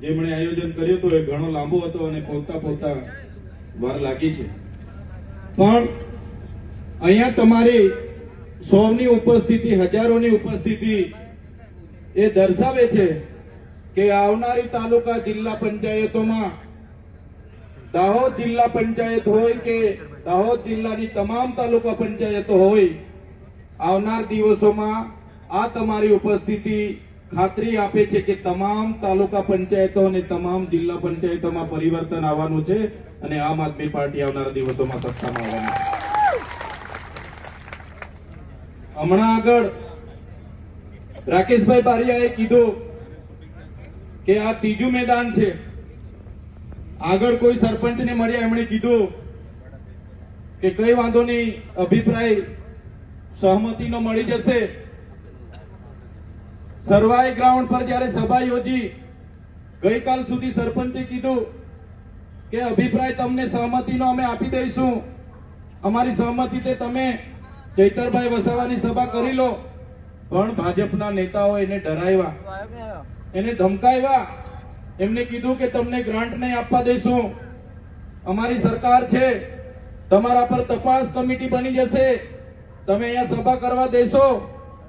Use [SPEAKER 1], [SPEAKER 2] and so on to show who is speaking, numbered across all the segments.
[SPEAKER 1] જેમણે આયોજન કર્યું હતું એ ઘણો લાંબો હતો અને પહોંચતા વાર લાગી છે, પણ અહીંયા તમારી સૌની ઉપસ્થિતિ, હજારોની ઉપસ્થિતિ એ દર્શાવે છે કે આવનારી તાલુકા જિલ્લા પંચાયતોમાં દાહોદ જિલ્લા પંચાયત હોય કે દાહોદ જિલ્લાની તમામ તાલુકા પંચાયતો હોય, આવનાર દિવસોમાં આ તમારી ઉપસ્થિતિ ખાતરી આપે છે કે તમામ તાલુકા પંચાયતો અને તમામ જિલ્લા પંચાયતોમાં પરિવર્તન આવવાનું છે અને આમ આદમી પાર્ટી આવનારા દિવસોમાં સત્તામાં આવવાની છે. હમણાં આગળ રાકેશભાઈ બારિયાએ કીધું કે આ ત્રીજું મેદાન છે. આગળ કોઈ સરપંચને મળ્યા, એમણે કીધું કે કઈ વાંધો નહીં, અભિપ્રાય સહમતિનો મળી જશે. સરવાઈ ગ્રાઉન્ડ પર જયારે સભા યોજી, ગઈકાલ સુધી સરપંચે કીધું કે અભિપ્રાય તમને સહમતિનો અમે આપી દઈશું, અમારી સહમતિથી તમે ચૈતરભાઈ વસાવાની સભા કરી લો. પણ ભાજપના નેતાઓ એને ડરાવ્યા, એને ધમકાવ્યા, એમને કીધું કે તમને ગ્રાન્ટ નહીં આપવા દઈશું, અમારી સરકાર છે, તમારા પર તપાસ કમિટી બની જશે, તમે અહીંયા સભા કરવા દેશો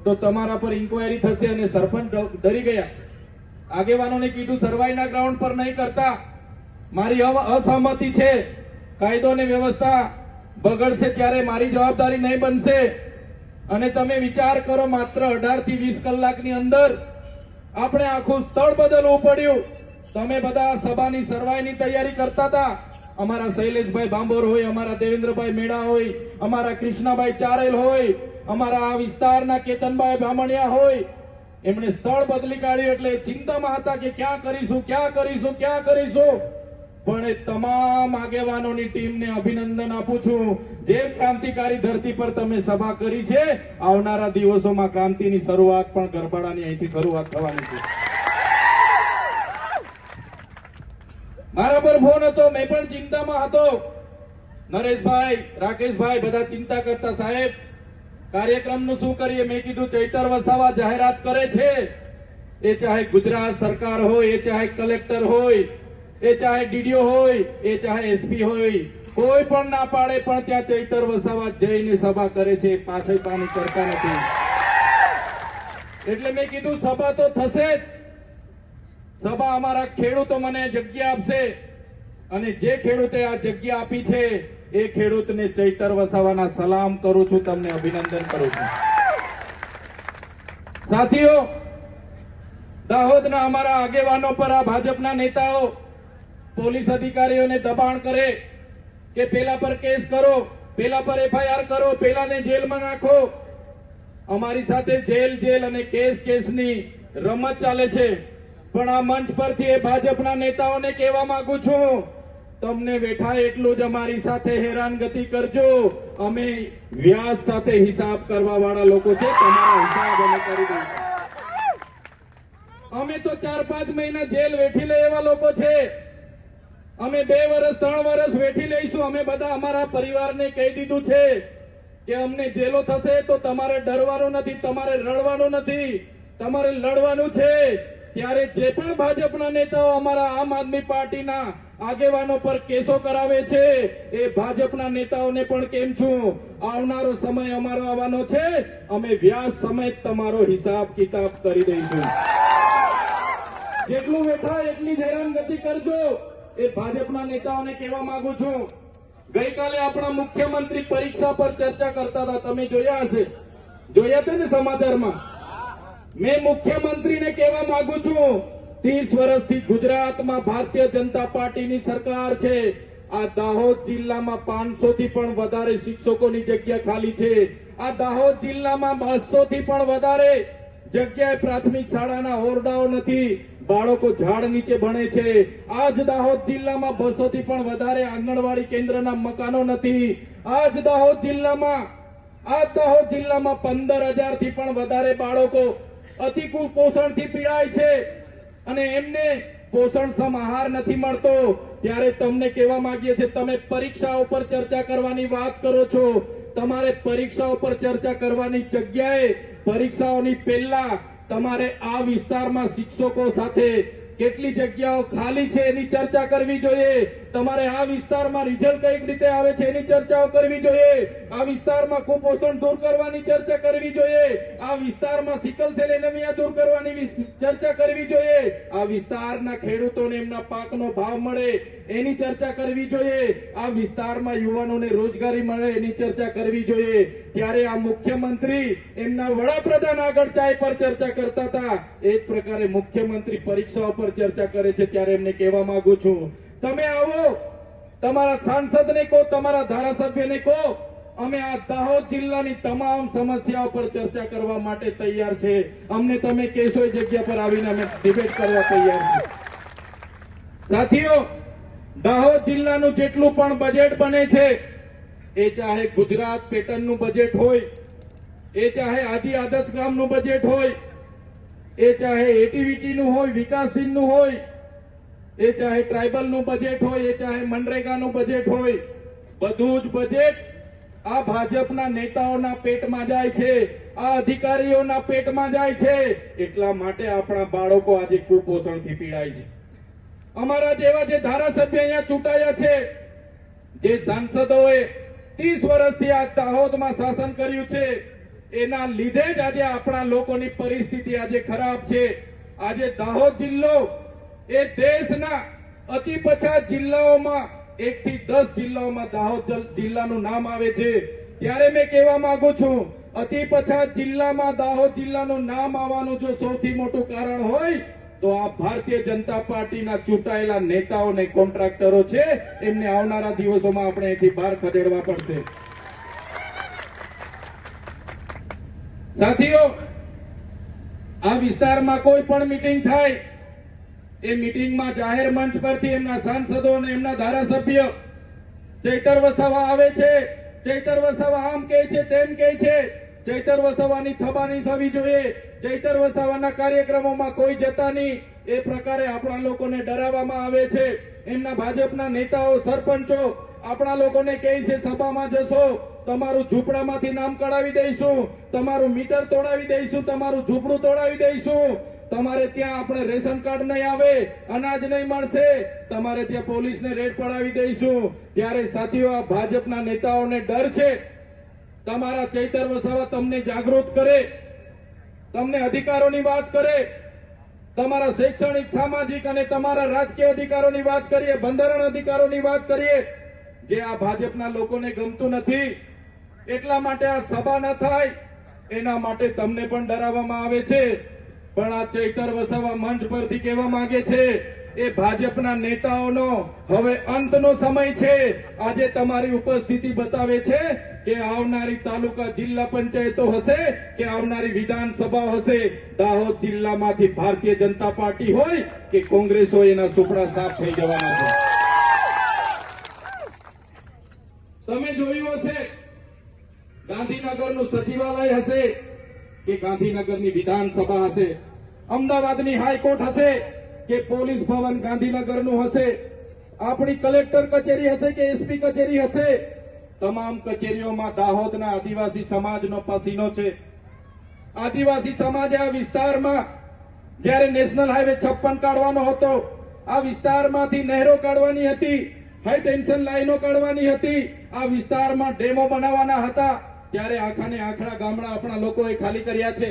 [SPEAKER 1] તો તમારા પર ઇન્કવાયરી થશે. અને સરપંચ ડરી ગયા. આગેવાનોને કીધું સરવાઈના ગ્રાઉન્ડ પર નહીં કરતા, મારી અસહમતિ છે, કાયદો અને વ્યવસ્થા બગડશે ત્યારે મારી જવાબદારી નહીં બનશે. અને તમે વિચાર કરો, માત્ર 18 થી 20 કલાકની અંદર આપણે આખું સ્થળ બદલવું પડ્યું. તમે બધા સભાની સરવાઈની તૈયારી કરતા હતા, અમારા શૈલેષભાઈ ભાંભોર હોય, અમારા દેવેન્દ્રભાઈ મેડા હોય, અમારા કૃષ્ણાભાઈ ચારેલ હોય, અમારા આ વિસ્તારના કેતનભાઈ બામણિયા હોય, એમણે સ્થળ બદલી કાઢ્યું. એટલે ચિંતામાં હતા કે ક્યાં કરીશું, ક્યાં કરીશું, ક્યાં કરીશું. પણ એ તમામ આગેવાનોની ટીમને અભિનંદન આપું છું. જે ક્રાંતિકારી ધરતી પર તમે સભા કરી છે, આવનારા દિવસોમાં ક્રાંતિની શરૂઆત પણ ગરબાડાની અહીંથી શરૂઆત થવાની છે. મારા પર ફોન હતો, મેં પણ ચિંતામાં હતો. નરેશભાઈ, રાકેશભાઈ બધા ચિંતા કરતા, સાહેબ કાર્યક્રમનું શું કરીએ? મેં કીધું ચૈતર વસાવા જાહેરાત કરે છે, એ ચાહે ગુજરાત સરકાર હોય, એ ચાહે કલેક્ટર હોય, એ ચાહે ડીડીઓ હોય, એ ચાહે એસપી હોય, કોઈ પણ ના પાડે, પણ ત્યાં ચૈતર વસાવા જઈને સભા કરે છે, પાછળ પાણી કરતા નથી. એટલે મેં કીધું સભા તો થશે જ. સભા અમારા ખેડૂતો મને જગ્યા આપશે, અને જે ખેડૂતે આ જગ્યા આપી છે એ ખેડૂતને ચૈતર વસાવાના સલામ કરું છું, તમને અભિનંદન કરું છું. સાથીઓ, દાહોદના અમારા આગેવાનો પર આ ભાજપના નેતાઓ પોલીસ અધિકારીઓને દબાણ કરે કે પેલા પર કેસ કરો, પેલા પર એફઆઈઆર કરો, પેલાને જેલમાં નાખો. અમારી સાથે જેલ અને કેસની રમત ચાલે છે. પણ આ મંચ પરથી એ ભાજપના નેતાઓને કહેવા માંગુ છું, તમને બેઠા એટલું જ અમારી સાથે હેરાનગતિ કરજો. અમે વ્યાજ સાથે હિસાબ કરવા વાળા લોકો છે, તમારા હિસાબ અમે કરી દઈશું. અમે તો 4-5 મહિના જેલ વેઠી લે એવા લોકો છે. અમે 2 વર્ષ 3 વર્ષ વેઠી લઈશું. અમે બધા અમારા પરિવારને કહી દીધું છે કે અમને જેલો થશે તો તમારે ડરવાનું નથી, તમારે રડવાનું નથી, તમારે લડવાનું છે. ત્યારે જે પણ ભાજપના નેતાઓ અમારા આમ આદમી પાર્ટીના આગેવાનો પર કેસો કરાવે છે, એ ભાજપના નેતાઓને પણ કેમ છું, આવનારો સમય અમારો આવવાનો છે, અમે વ્યાજ સમેત તમારો હિસાબ કિતાબ કરી દઈશું. જેટલું બેઠા એટલી જ હેરાનગતિ કરજો, એ ભાજપના નેતાઓને કહેવા માંગુ છું. ગઈકાલે આપણા મુખ્યમંત્રી પરીક્ષા પર ચર્ચા કરતા હતા, તમે જોયા હશે, જોયા હતા ને સમાચારમાં. મેં મુખ્યમંત્રીને કહેવા માંગુ છું, 30 વર્ષથી ગુજરાતમાં ભારતીય જનતા પાર્ટીની સરકાર છે. આ દાહોદ જિલ્લામાં 500 થી પણ વધારે શિક્ષકોની જગ્યા ખાલી છે. આ દાહોદ જિલ્લામાં 200 થી પણ વધારે જગ્યાએ પ્રાથમિક શાળાના ઓરડાઓ નથી, બાળકો ઝાડ નીચે ભણે છે. આજ દાહોદ જિલ્લામાં 200 થી પણ વધારે આંગણવાડી કેન્દ્રના મકાનો નથી. આજ દાહોદ જિલ્લામાં 15,000 થી પણ વધારે બાળકો અતિ કુપોષણથી પીડાય છે અને એમને પોષણક્ષમ આહાર નથી મળતો. ત્યારે તમને કહેવા માંગીએ છીએ, તમે પરીક્ષાઓ પર ચર્ચા કરવાની વાત કરો છો, તમારે પરીક્ષાઓ પર ચર્ચા કરવાની જગ્યાએ પરીક્ષાઓની પહેલા તમારે આ વિસ્તારમાં શિક્ષકો સાથે કેટલી જગ્યાઓ ખાલી છે એની ચર્ચા કરવી જોઈએ. તમારે આ વિસ્તારમાં રિઝલ્ટ કઈ રીતે આવે છે એની ચર્ચાઓ કરવી જોઈએ. આ વિસ્તારમાં કુપોષણ દૂર કરવાની ચર્ચા કરવી જોઈએ. આ વિસ્તારમાં સિકલ સેલ એનેમિયા દૂર કરવાની ચર્ચા કરવી જોઈએ. આ વિસ્તારના ખેડૂતોને એમના પાકનો ભાવ મળે એની ચર્ચા કરવી જોઈએ. આ વિસ્તારમાં યુવાનોને રોજગારી મળે એની ચર્ચા કરવી જોઈએ. ત્યારે આ મુખ્યમંત્રી એમના વડાપ્રધાન આગળ ચાય પર ચર્ચા કરતા હતા, એ જ પ્રકારે મુખ્યમંત્રી પરીક્ષાઓ પર ચર્ચા કરે છે. ત્યારે એમને કહેવા માંગુ છું, તમે આવો, તમારા સાંસદને કહો, તમારા ધારાસભ્યને કહો, અમે આ દાહોદ જિલ્લાની તમામ સમસ્યાઓ પર ચર્ચા કરવા માટે તૈયાર છે. અમને તમે કહેશો એ જગ્યા પર આવીને અમે ડિબેટ કરવા તૈયાર છે. સાથીઓ, દાહોદ જિલ્લાનું જેટલું પણ બજેટ બને છે, એ ચાહે ગુજરાત પેટર્નનું બજેટ હોય, એ ચાહે આદિ આદર્શ ગ્રામનું બજેટ હોય, એ ચાહે એટીવીટીનું હોય, વિકાસ દિનનું હોય, એ ચાહે ટ્રાઇબલનું બજેટ હોય, એ ચાહે મનરેગાનું બજેટ હોય, બધું જ બજેટ આ ભાજપના નેતાઓના પેટમાં જાય છે, આ અધિકારીઓના પેટમાં જાય છે. એટલા માટે આપણા બાળકો આજે કુપોષણથી પીડાય છે. અમારા જેવા જે ધારાસભ્ય અહીંયા ચૂંટાયા છે, જે સાંસદોએ 30 વર્ષથી આ દાહોદમાં શાસન કર્યું છે, એના લીધે જ આજે આપણા લોકોની પરિસ્થિતિ આજે ખરાબ છે. આજે દાહોદ જિલ્લો એ દેશના અતિ પછાત જિલ્લાઓમાં 1 થી 10 જિલ્લાઓમાં દાહોદ જિલ્લાનું નામ આવે છે. ત્યારે મેં કહેવા માંગુ છું, અતિ પછાત જિલ્લામાં દાહોદ જિલ્લાનું નામ આવવાનું જો સૌથી મોટું કારણ હોય તો આ ભારતીય જનતા પાર્ટીના ચૂંટાયેલા નેતાઓ અને કોન્ટ્રાક્ટરો છે. એમને આવનારા દિવસોમાં આપણે અહીંથી બહાર ખદેડવા પડશે. સાથીઓ, આ વિસ્તારમાં કોઈ પણ મીટિંગ થાય, એ મીટિંગમાં જાહેર મંચ પરથી એમના સાંસદો અને એમના ધારાસભ્ય ચૈતર વસાવા આવે છે. ચૈતર વસાવા આમ કહે છે, તેમ કહે છે. ચૈતર વસાવાની થબાની થવી જોઈએ. ચૈતર વસાવાના કાર્યક્રમોમાં કોઈ જતા નહીં, એ પ્રકારે આપણા લોકોને ડરાવવામાં આવે છે. એમના ભાજપના નેતાઓ, સરપંચો આપણા લોકોને કહે છે, સભામાં જશો તમારું ઝૂંપડામાંથી નામ કઢાવી દઈશું, તમારું મીટર તોડાવી દઈશું, તમારું ઝૂંપડું તોડાવી દઈશું, તમારે ત્યાં આપણે રેશન કાર્ડ નહીં આવે, અનાજ નહીં મળશે, તમારે ત્યાં પોલીસને રેડ પડાવી દઈશું. ત્યારે સાથીઓ, આ ભાજપના નેતાઓને ડર છે. તમારા ચૈતર વસાવા તમને જાગૃત કરે, તમને અધિકારોની વાત કરે, તમારા શૈક્ષણિક, સામાજિક અને તમારા રાજકીય અધિકારોની વાત કરીએ, બંધારણ અધિકારોની વાત કરીએ, જે આ ભાજપના લોકોને ગમતું નથી. એટલા માટે આ સભા ન થાય, એના માટે તમને પણ ડરાવવામાં આવે છે. પણ આ ચૈતર વસાવા મંચ પરથી કહેવા માંગે છે, એ ભાજપના નેતાઓનો હવે અંતનો સમય છે. આજે તમારી ઉપસ્થિતિ બતાવે છે કે આવનારી તાલુકા જિલ્લા પંચાયતો હશે કે આવનારી વિધાનસભા હશે, દાહોદ જિલ્લામાંથી ભારતીય જનતા પાર્ટી હોય કે કોંગ્રેસ હોય, એના સુપડા સાફ થઈ જવાના છે. તમે જોયું હશે, ગાંધીનગરનું સચિવાલય હશે કે ગાંધીનગરની વિધાનસભા હશે, અમદાવાદની હાઈકોર્ટ હશે કે પોલીસ ભવન ગાંધીનગરનું હશે, આપણી કલેક્ટર કચેરી હશે કે એસપી કચેરી હશે, તમામ કચેરીઓમાં દાહોદના આદિવાસી સમાજનો પસીનો છે. આદિવાસી સમાજે આ વિસ્તારમાં જ્યારે નેશનલ હાઈવે 56 કાઢવાનો હતો, આ વિસ્તારમાંથી નહેરો કાઢવાની હતી, હાઈ ટેન્શન લાઈનો કાઢવાની હતી, આ વિસ્તારમાં ડેમો બનાવવાના હતા, ત્યારે આખાને આખડા ગામડા આપણા લોકોએ ખાલી કર્યા છે.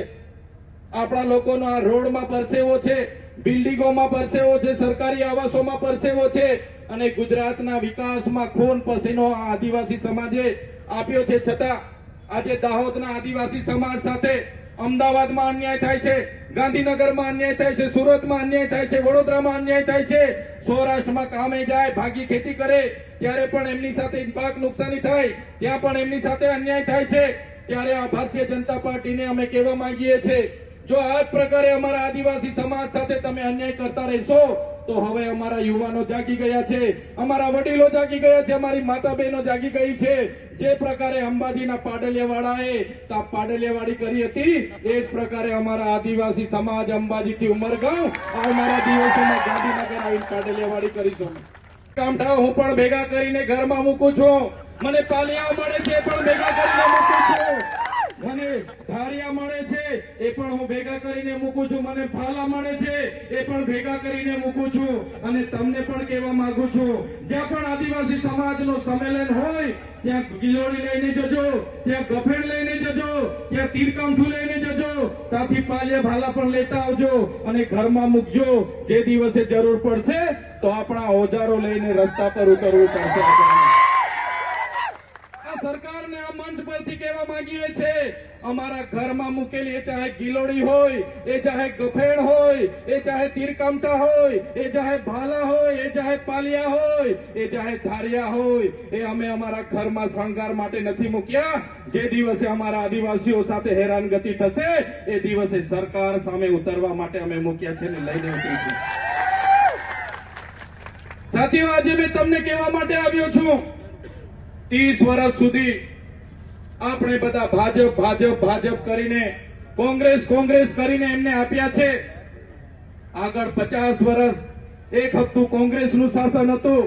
[SPEAKER 1] આપણા લોકોનો આ રોડમાં પરસેવો છે, બિલ્ડિંગોમાં પરસેવો છે, સરકારી આવાસોમાં પરસેવો છે, અને ગુજરાતના વિકાસમાં ખૂન પસીનો આ આદિવાસી સમાજે આપ્યો છે. છતાં આજે દાહોદના આદિવાસી સમાજ સાથે અમદાવાદમાં અન્યાય થાય છે, ગાંધીનગરમાં અન્યાય થાય છે, સુરતમાં અન્યાય થાય છે, વડોદરામાં અન્યાય થાય છે, સૌરાષ્ટ્રમાં કામે જાય, ભાગી ખેતી કરે ત્યારે પણ એમની સાથે પાક નુકસાની થાય, ત્યાં પણ એમની સાથે અન્યાય થાય છે. ત્યારે આ ભારતીય જનતા પાર્ટીને અમે કહેવા માંગીએ છીએ, જો આ જ પ્રકારે અમારા આદિવાસી સમાજ સાથે તમે અન્યાય કરતા રહેશો તો હવે અમારા યુવાનો જાગી ગયા છે, અમારા વડીલો જાગી ગયા છે, અમારી માતા બહેનો જાગી ગઈ છે. જે પ્રકારે અંબાજીના પાડલિયાવાળાએ પાડલિયાવાડી કરી હતી, એ જ પ્રકારે અમારા આદિવાસી સમાજ અંબાજીથી ઉમરગાંવ આવનારા દિવસોમાં ગાંધીનગર આવીને પાડલિયાવાડી કરીશું. કામઠા હું પણ ભેગા કરીને ઘરમાં મૂકું છું, મને પાલિયા મળે છે પણ ભેગા કરીને મૂકું છું. મને ધારિયા મળે છે એ પણ હું ભેગા કરીને મૂકું છું, મને ભાલા મળે છે એ પણ ભેગા કરીને મૂકું છું. અને તમને પણ કહેવા માંગુ છું, જ્યાં પણ આદિવાસી સમાજનું સંમેલન હોય ત્યાં ગિલોડી લઈને જજો, ત્યાં ગફેણ લઈને જજો, ત્યાં તીરકામઠું લઈને જજો, ત્યાંથી પાલિયા ભાલા પણ લેતા આવજો અને ઘરમાં મૂકજો. જે દિવસે જરૂર પડશે તો આપણા ઓજારો લઈને રસ્તા પર ઉતરવું પડશે. સરકારને આ મંચ પરથી કહેવા માંગીએ છે, અમારા ઘરમાં મૂકેલી એ ચાહે ગિલોડી હોય, એ ચાહે ગફેણ હોય, એ ચાહે તીરકામઠા હોય, એ ચાહે ભાલા હોય, એ ચાહે પાલિયા હોય, એ ચાહે ધારિયા હોય, એ અમે અમારા ઘરમાં શણગાર માટે નથી મૂક્યા. જે દિવસે અમારા આદિવાસીઓ સાથે હેરાનગતિ થશે એ દિવસે સરકાર સામે ઉતરવા માટે અમે મૂક્યા છે ને લઈને ઉતરીશું. સાથીઓ, આજે મેં તમને કહેવા માટે આવ્યો છું, 30 વર્ષ સુધી આપણે બધા ભાજપ ભાજપ ભાજપ કરીને, કોંગ્રેસ કોંગ્રેસ કરીને એમને આપ્યા છે. આગળ 50 વર્ષ એક હપ્તું કોંગ્રેસનું શાસન હતું.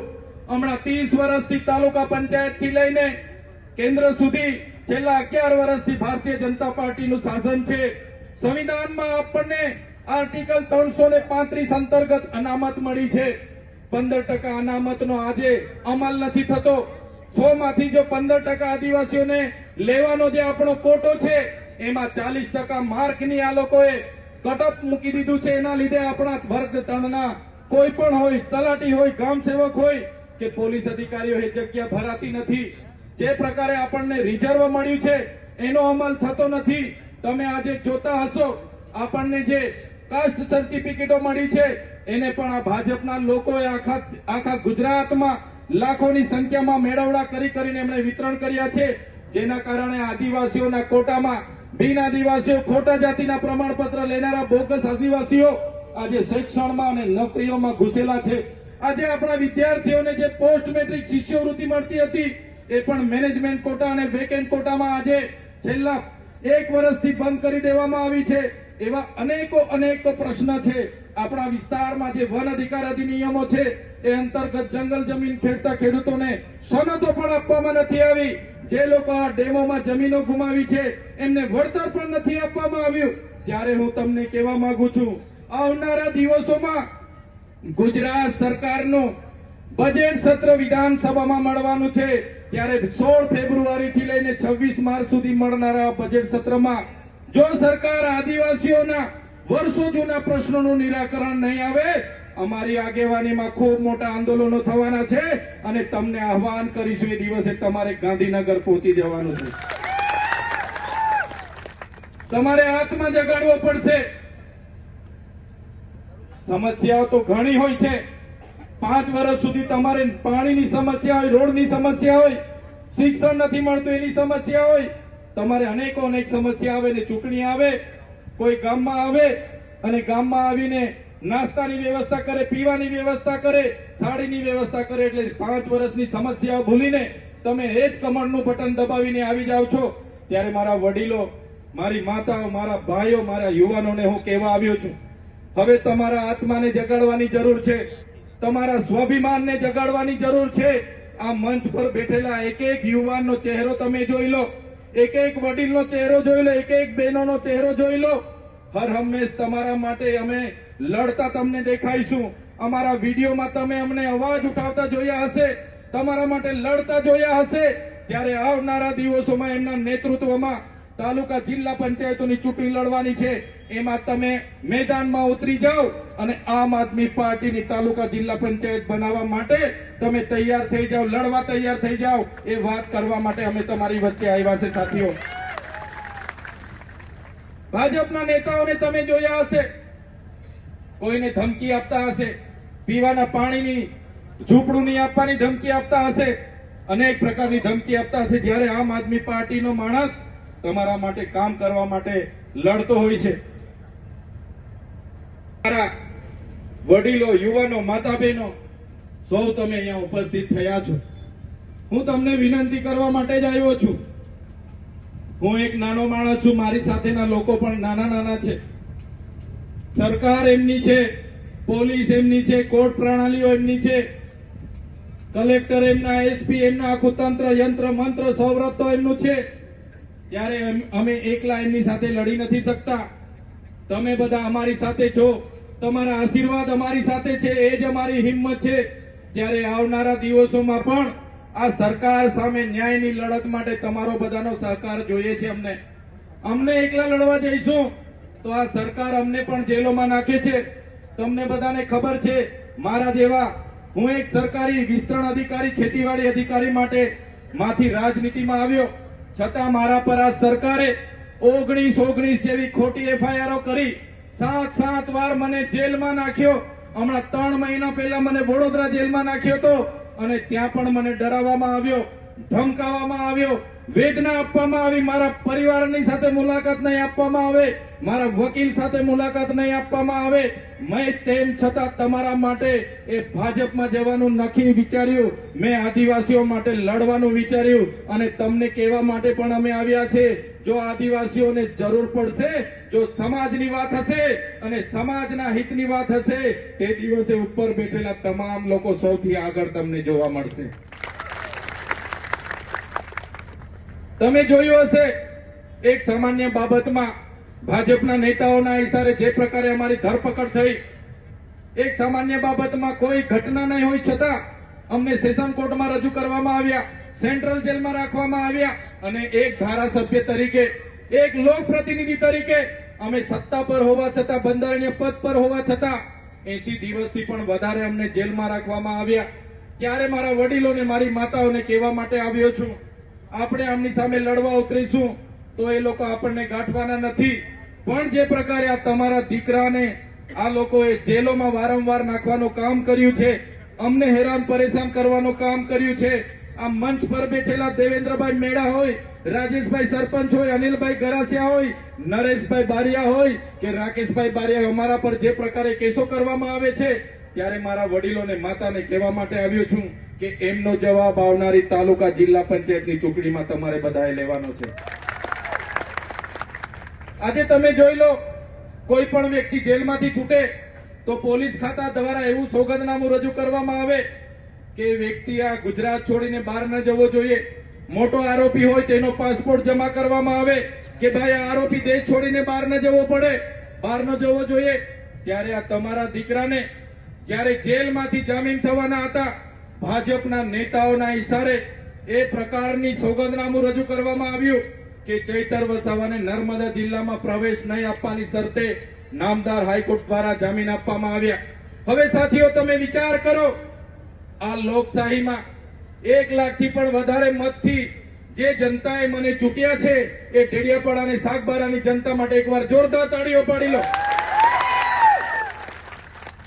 [SPEAKER 1] હમણાં 30 વર્ષથી તાલુકા પંચાયતથી લઈને કેન્દ્ર સુધી છેલ્લા 11 વર્ષથી ભારતીય જનતા પાર્ટીનું શાસન છે. સંવિધાનમાં આપણને આર્ટિકલ 335 અંતર્ગત અનામત મળી છે. 15% અનામતનો આજે અમલ નથી થતો. 100 માંથી જો 15% આદિવાસીઓને લેવાનો જે આપણો કોટો છે એમાં 40% માર્કની આ લોકોએ કટઅપ મૂકી દીધું છે. એના લીધે આપણા વર્ગ 3ના કોઈ પણ હોય, તલાટી હોય, ગામ સેવક હોય કે પોલીસ અધિકારીઓ એ જગ્યા ભરાતી નથી. જે પ્રકારે આપણને રિઝર્વ મળ્યું છે એનો અમલ થતો નથી. તમે આજે જોતા હશો, આપણને જે કાસ્ટ સર્ટિફિકેટો મળી છે એને પણ આ ભાજપના લોકોએ આખા ગુજરાતમાં લાખોની સંખ્યામાં મેળવડા કરીને એમણે વિતરણ કર્યા છે. જેના કારણે આદિવાસીઓના કોટામાં બિન આદિવાસીઓ, ખોટા જાતિના પ્રમાણપત્ર લેનારા બોગસ આદિવાસીઓ આજે શિક્ષણમાં અને નોકરીઓમાં ઘૂસેલા છે. આજે આપણા વિદ્યાર્થીઓને જે પોસ્ટ મેટ્રિક શિષ્યવૃત્તિ મળતી હતી એ પણ મેનેજમેન્ટ કોટા અને વેકેન્ટ કોટામાં આજે છેલ્લા 1 વર્ષથી બંધ કરી દેવામાં આવી છે. એવા અનેકો પ્રશ્ન છે. આપણા વિસ્તારમાં જે વન અધિકાર અધિનિયમો છે એ અંતર્ગત જંગલ જમીન ખેડતા ખેડૂતોને સનતો પણ આપવામાં નથી આવી. જે લોકો આ ડેમોમાં જમીનો ગુમાવી છે એમને વળતર પણ નથી આપવામાં આવ્યું. ત્યારે હું તમને કહેવા માંગુ છું, આવનારા દિવસોમાં ગુજરાત સરકારનું બજેટ સત્ર વિધાનસભામાં મળવાનું છે. ત્યારે 16 ફેબ્રુઆરીથી લઈને 26 માર્ચ સુધી મળનારા બજેટ સત્રમાં જો સરકાર આદિવાસીઓના વર્ષો જૂના પ્રશ્નોનું નિરાકરણ નહીં આવે, અમારી આગેવાનીમાં ખૂબ મોટા આંદોલનો થવાના છે અને તમને આહવાન કરીશું, એ દિવસે તમારે ગાંધીનગર પહોંચી જવાનું છે. તમારે આત્મા જગાડવો પડશે. સમસ્યાઓ તો ઘણી હોય છે. 5 વર્ષ સુધી તમારે પાણીની સમસ્યા હોય, રોડની સમસ્યા હોય, શિક્ષણ નથી મળતું એની સમસ્યા હોય, તમારે અનેક સમસ્યા આવે ને ચૂંટણી આવે, કોઈ ગામમાં આવે અને ગામમાં આવીને નાસ્તાની વ્યવસ્થા કરે, પીવાની વ્યવસ્થા કરે, સાડીની વ્યવસ્થા કરે, એટલે 5 વર્ષની સમસ્યાઓ ભૂલીને તમે એ જ કમળનું બટન દબાવીને આવી જાઓ છો. ત્યારે મારા વડીલો, મારી માતાઓ, મારા ભાઈઓ, મારા યુવાનોને હું કહેવા આવ્યો છું, હવે તમારા આત્માને જગાડવાની જરૂર છે, તમારા સ્વાભિમાનને જગાડવાની જરૂર છે. આ મંચ પર બેઠેલા એક યુવાનનો ચહેરો તમે જોઈ લો, એક વડીલનો ચહેરો જોઈ લો, એક બહેનોનો ચહેરો જોઈ લો. હર હંમેશ તમારા માટે અમે લડતા તમને દેખાઈશું. અમારા વિડીયોમાં તમે અમને અવાજ ઉઠાવતા જોયા હશે, તમારા માટે લડતા જોયા હશે. ત્યારે આવનારા દિવસોમાં એમના નેતૃત્વમાં તાલુકા જિલ્લા પંચાયતોની ચૂંટણી લડવાની છે. એમાં તમે મેદાનમાં ઉતરી જાઓ અને આમ આદમી પાર્ટીની તાલુકા જિલ્લા પંચાયત બનાવવા માટે તમે તૈયાર થઈ જાઓ, લડવા તૈયાર થઈ જાઓ. એ વાત કરવા માટે અમે તમારી વચ્ચે આવ્યા છે. સાથીઓ, ભાજપના નેતાઓને તમે જોયા હશે, કોઈને ધમકી આપતા હશે, પીવાના પાણીની ઝૂંપડું નહીં આપવાની ધમકી આપતા હશે, અનેક પ્રકારની ધમકી આપતા હશે. જ્યારે આમ આદમી પાર્ટીનો માણસ તમારા માટે કામ કરવા માટે લડતો હોય છે. મારા વડીલો, યુવાનો, માતા બહેનો સૌ તમે અહીંયા ઉપસ્થિત થયા છો. હું તમને વિનંતી કરવા માટે જ આવ્યો છું. હું એક નાનો માણસ છું, મારી સાથેના લોકો પણ નાના છે. સરકાર એમની છે, પોલીસ એમની છે, કોર્ટ પ્રણાલીઓ એમની છે, કલેક્ટર એમના, એસપી એમના, આખું તંત્ર યંત્ર મંત્ર સૌરત તો એમનું છે. ત્યારે અમે એકલા એમની સાથે લડી નથી શકતા. તમે બધા અમારી સાથે છો, તમારા આશીર્વાદ અમારી સાથે છે, એ જ અમારી હિંમત છે. ત્યારે આવનારા દિવસોમાં પણ આ સરકાર સામે ન્યાયની લડત માટે તમારો બધાનો સહકાર જોઈએ છે. અમને એકલા લડવા જઈશું તો આ સરકાર અમને પણ જેલોમાં નાખે છે. તમને બધાને ખબર છે, મારા જેવા હું એક સરકારી વિસ્તરણ અધિકારી, ખેતીવાડી અધિકારી માટે માંથી રાજનીતિમાં આવ્યો, છતાં મારા પર આ સરકારે 19 જેવી ખોટી એફઆઈઆરો કરી 7 વાર મને જેલમાં નાખ્યો. હમણાં 3 મહિના પહેલા મને વડોદરા જેલમાં નાખ્યો હતો અને ત્યાં પણ મને ડરાવવામાં આવ્યો, ધમકાવવામાં આવ્યો, વેદના આપવામાં આવી. મારા પરિવારની સાથે મુલાકાત નહીં આપવામાં આવે, મારા વકીલ સાથે મુલાકાત નહીં આપવામાં આવે. મેં તેમ છતાં તમારા માટે એ ભાજપમાં જવાનું નક્કી વિચાર્યું. મેં આદિવાસીઓ માટે લડવાનું વિચાર્યું અને તમને કહેવા માટે પણ અમે આવ્યા છે. જો આદિવાસીઓને જરૂર પડશે, જો સમાજની વાત હશે અને સમાજના હિતની વાત હશે, તે દિવસે ઉપર બેઠેલા તમામ લોકો સૌથી આગળ તમને જોવા મળશે. તમે જોયું હશે, એક સામાન્ય બાબતમાં ભાજપના નેતાઓના ઇશારે જે પ્રકારે અમારી ધરપકડ થઈ, એક સામાન્ય બાબતમાં કોઈ ઘટના નહીં હોય છતાં અમને સેશન કોર્ટમાં રજૂ કરવામાં આવ્યા, સેન્ટ્રલ જેલમાં રાખવામાં આવ્યા અને એક ધારાસભ્ય તરીકે, એક લોકપ્રતિનિધિ તરીકે અમે સત્તા પર હોવા છતાં, બંધારણીય પદ પર હોવા છતાં 80 દિવસથી પણ વધારે અમને જેલમાં રાખવામાં આવ્યા. ત્યારે મારા વડીલોને, મારી માતાઓને કહેવા માટે આવ્યો છું, આપણે આમની સામે લડવા ઉતરીશું તો એ લોકો આપણને ગાંઠવાના નથી. પણ જે પ્રકારે આ તમારા દીકરાને આ લોકોએ જેલોમાં વારંવાર નાખવાનું કામ કર્યું છે, અમને હેરાન પરેશાન કરવાનું કામ કર્યું છે, આ મંચ પર બેઠેલા દેવેન્દ્રભાઈ મેડા હોય, રાજેશભાઈ સરપંચ હોય, અનિલભાઈ ગરાસિયા હોય, નરેશભાઈ બારિયા હોય કે રાકેશભાઈ બારિયા, અમારા પર જે પ્રકારે કેસો કરવામાં આવે છે, ત્યારે મારા વડીલોને, માતાને કહેવા માટે આવ્યો છું કે એમનો જવાબ આવનારી તાલુકા જિલ્લા પંચાયતની ચૂંટણીમાં તમારે બધાએ લેવાનો છે. આજે તમે જોઈ લો, કોઈ પણ વ્યક્તિ જેલમાંથી છૂટે તો પોલીસ ખાતા દ્વારા એવું સોગંદનામું રજૂ કરવામાં આવે કે વ્યક્તિ આ ગુજરાત છોડીને બહાર ન જવો જોઈએ. મોટો આરોપી હોય તેનો પાસપોર્ટ જમા કરવામાં આવે કે ભાઈ આ આરોપી દેશ છોડીને બહાર ન જવો પડે, બહાર ન જવો જોઈએ. ત્યારે આ તમારા દીકરાને જ્યારે જેલમાંથી જામીન થવાના હતા, ભાજપના નેતાઓના ઇશારે એ પ્રકારની સોગંદનામું રજૂ કરવામાં આવ્યું કે ચૈતર વસાવાને નર્મદા જિલ્લામાં પ્રવેશ નહીં આપવાની શરતે નામદાર હાઈકોર્ટ દ્વારા જામીન આપવામાં આવ્યા. હવે સાથીઓ, તમે વિચાર કરો, આ લોકશાહીમાં 1 લાખથી પણ વધારે મતથી જે જનતાએ મને ચૂંટ્યા છે, એ ડેડિયાપાડા અને સાગબારાની જનતા માટે એકવાર જોરદાર તાળીઓ પાડી લો.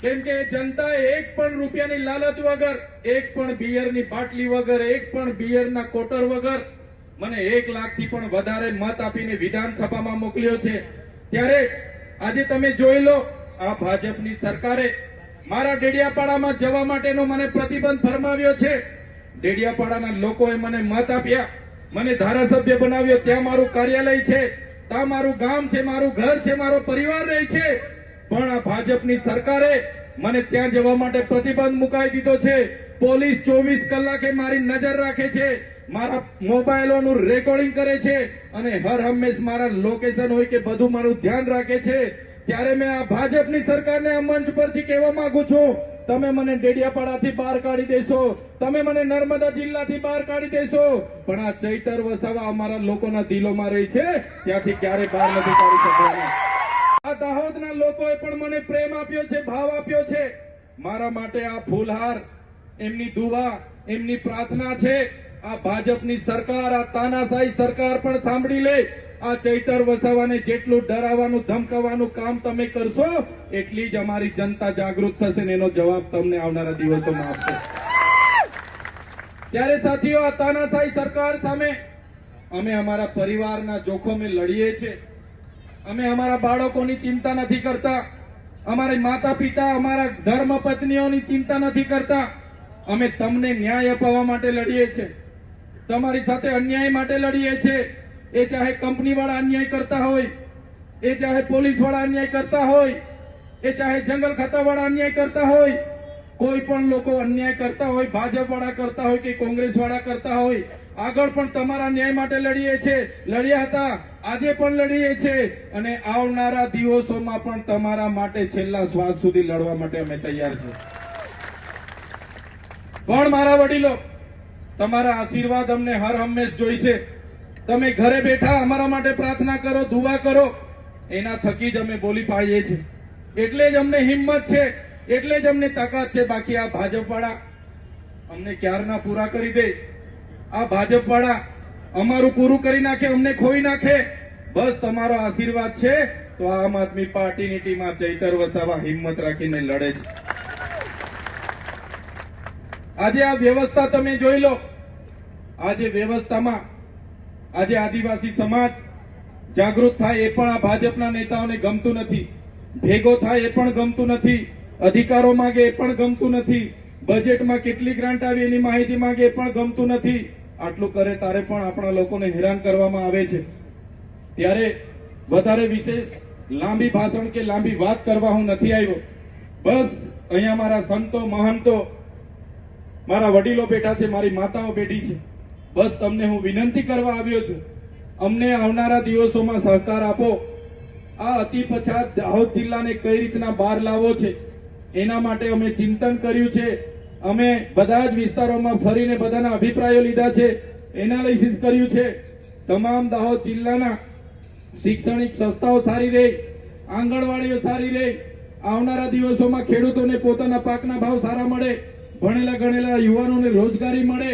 [SPEAKER 1] કેમ કે જનતાએ 1 પણ રૂપિયાની લાલચ વગર, 1 પણ બિયરની બાટલી વગર, 1 પણ બિયરના કોટર વગર મને 1 લાખથી પણ વધારે મત આપીને વિધાનસભામાં મોકલ્યો છે. ત્યારે આજે તમે જોઈ લો, આ ભાજપની સરકારે મારા ડેડિયાપાડામાં જવા માટેનો મને પ્રતિબંધ ફરમાવ્યો છે. ડેડિયાપાડાના લોકોએ મને મત આપ્યા, મને ધારાસભ્ય બનાવ્યો, ત્યાં મારું કાર્યાલય છે, ત્યાં મારું ગામ છે, મારું ઘર છે, મારો પરિવાર રહે છે. પણ આ ભાજપની સરકારે મને ત્યાં જવા માટે પ્રતિબંધ મુકાઈ દીધો છે. પોલીસ 24 કલાકે મારી નજર રાખે છે, મારા મોબાઈલોનું રેકોર્ડિંગ કરે છે અને હર હંમેશ મારા લોકેશન હોય કે બધું મારું ધ્યાન રાખે છે. ત્યારે મેં આ ભાજપની સરકારને આ મંચ પરથી કહેવા માંગુ છું, તમે મને ડેડિયાપાડાથી બહાર કાઢી દેશો, તમે મને નર્મદા જિલ્લાથી બહાર કાઢી દેશો, પણ આ ચૈતર વસાવા અમારા લોકોના દિલોમાં રહી છે, ત્યાંથી ક્યારે બહાર નથી કાઢી શકવાના. આ દાહોદના લોકોએ પણ મને પ્રેમ આપ્યો છે, ભાવ આપ્યો છે. મારા માટે આ ફૂલહાર એમની દુઆ, એમની પ્રાર્થના છે. આ ભાજપની સરકાર, આ તાનાશાહી સરકાર પણ સાંભળી લે. આ ચૈતર વસાવાને જેટલું ડરાવવાનું, ધમકાવવાનું કામ તમે કરશો, એટલી જ અમારી જનતા જાગૃત થશે ને એનો જવાબ તમને આવનારા દિવસોમાં આપશે. ત્યારે સાથીઓ, આ તાનાશાહી સરકાર સામે અમે અમારા પરિવારના જોખમે લડીએ છીએ. અમે અમારા બાળકોની ચિંતા નથી કરતા, અમારી માતા પિતા, અમારા ધર્મ પત્નીઓની ચિંતા નથી કરતા. અમે તમને ન્યાય અપાવવા માટે લડીએ છીએ, તમારી સાથે અન્યાય માટે લડીએ છીએ. એ ચાહે કંપની વાળા અન્યાય કરતા હોય, એ ચાહે પોલીસ વાળા અન્યાય કરતા હોય, એ ચાહે જંગલ ખાતા વાળા અન્યાય કરતા હોય, કોઈ પણ લોકો અન્યાય કરતા હોય, ભાજપ વાળા કરતા હોય કે કોંગ્રેસ વાળા કરતા હોય, આગળ પણ તમારા ન્યાય માટે લડીએ છીએ, લડ્યા હતા, આજે પણ લડીએ છીએ અને આવનારા દિવસોમાં પણ તમારા માટે છેલ્લા શ્વાસ સુધી લડવા માટે અમે તૈયાર છીએ. પણ મારા વડીલો, તમારા આશીર્વાદ અમને હર હંમેશ જોઈશે. તમે ઘરે બેઠા અમારા માટે પ્રાર્થના કરો, દુઆ કરો, એના થકી જ અમે બોલી પાડીએ છીએ. એટલે જ અમને હિંમત છે, એટલે જ અમને તાકાત છે. બાકી આ ભાજપવાળા અમને ક્યારના પૂરા કરી દે, આ ભાજપવાળા અમારું પૂરું કરી નાખે, અમને ખોઈ નાખે. બસ તમારો આશીર્વાદ છે તો આમ આદમી પાર્ટીની ટીમ આ ચૈતર વસાવા હિંમત રાખીને લડે છે. આજે આ વ્યવસ્થા તમે જોઈ લો. આજે વ્યવસ્થામાં આજે આદિવાસી સમાજ જાગૃત થાય એ પણ આ ભાજપના નેતાઓને ગમતું નથી. ભેગો થાય એ પણ ગમતું નથી. અધિકારો માંગે એ પણ ગમતું નથી. બજેટમાં કેટલી ગ્રાન્ટ આવી એની માહિતી માંગે એ પણ ગમતું નથી. આટલું કરે તારે પણ આપણા લોકોને હેરાન કરવામાં આવે છે. ત્યારે વધારે વિશેષ લાંબી ભાષણ કે લાંબી વાત કરવા હું નથી આવ્યો. બસ અહીંયા મારા સંતો, મહંતો, મારા વડીલો બેઠા છે, મારી માતાઓ બેઠી છે. બસ તમને હું વિનંતી કરવા આવ્યો છું, અમને આવનારા દિવસોમાં સહકાર આપો. આ અતિ પછાત દાહોદ જિલ્લાને કઈ રીતના બહાર લાવવો છે એના માટે અમે ચિંતન કર્યું છે. અમે બધા જ વિસ્તારોમાં ફરીને બધાના અભિપ્રાયો લીધા છે, એનાલિસિસ કર્યું છે. તમામ દાહોદ જિલ્લાના શૈક્ષણિક સંસ્થાઓ સારી રહે, આંગણવાડીઓ સારી રહે, આવનારા દિવસોમાં ખેડૂતોને પોતાના પાકના ભાવ સારા મળે, ભણેલા ગણેલા યુવાનોને રોજગારી મળે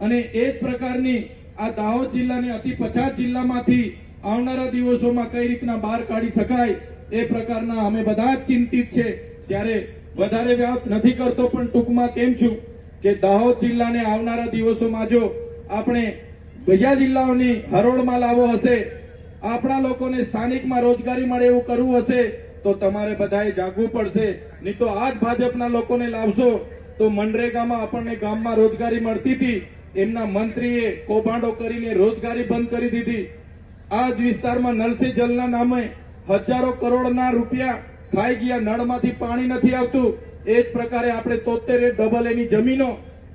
[SPEAKER 1] અને એ જ પ્રકારની આ દાહોદ જિલ્લાને અતિ પછાત જિલ્લામાંથી આવનારા દિવસોમાં કઈ રીતના બહાર કાઢી શકાય એ પ્રકારના અમે બધા જ ચિંતિત છે. ત્યારે વધારે વાત નથી કરતો, પણ ટૂંકમાં કેમ છું કે દાહોદ જિલ્લાને આવનારા દિવસોમાં જો આપણે બીજા જિલ્લાઓની હરોળમાં લાવવો હશે, આપણા લોકોને સ્થાનિકમાં રોજગારી મળે એવું કરવું હશે તો તમારે બધાએ જાગવું પડશે. નહીં તો આ જ ભાજપના લોકોને લાવશો તો મનરેગામાં આપણને ગામમાં રોજગારી મળતી હતી, એમના મંત્રીએ કૌભાંડો કરીને રોજગારી બંધ કરી દીધી. આ જ વિસ્તારમાં નલ સે જલના નામે હજારો કરોડના રૂપિયા ખાઈ ગયા, નળમાંથી પાણી નથી આવતું. એ જ પ્રકારે આપણે 73 ડબલ એની જમીનો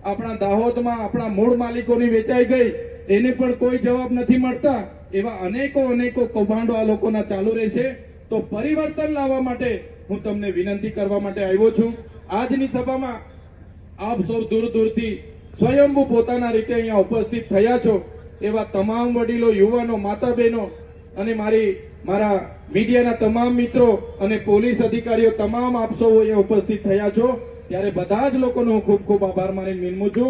[SPEAKER 1] આપણા દાહોદમાં આપણા મૂળ માલિકોની વેચાઈ ગઈ, એને પણ કોઈ જવાબ નથી મળતા. એવા અનેકો કૌભાંડો આ લોકોના ચાલુ રહેશે. તો પરિવર્તન લાવવા માટે હું તમને વિનંતી કરવા માટે આવ્યો છું. આજની સભામાં આપ સૌ દૂર દૂરથી સ્વયંભૂ પોતાના રીતે અહીંયા ઉપસ્થિત થયા છો. એવા તમામ વડીલો, યુવાનો, માતા બહેનો અને મારા મીડિયાના તમામ મિત્રો અને પોલીસ અધિકારીઓ તમામ આપ સૌ અહીંયા ઉપસ્થિત થયા છો. ત્યારે બધા જ લોકોનો હું ખૂબ ખૂબ આભાર માની વિનમું છું.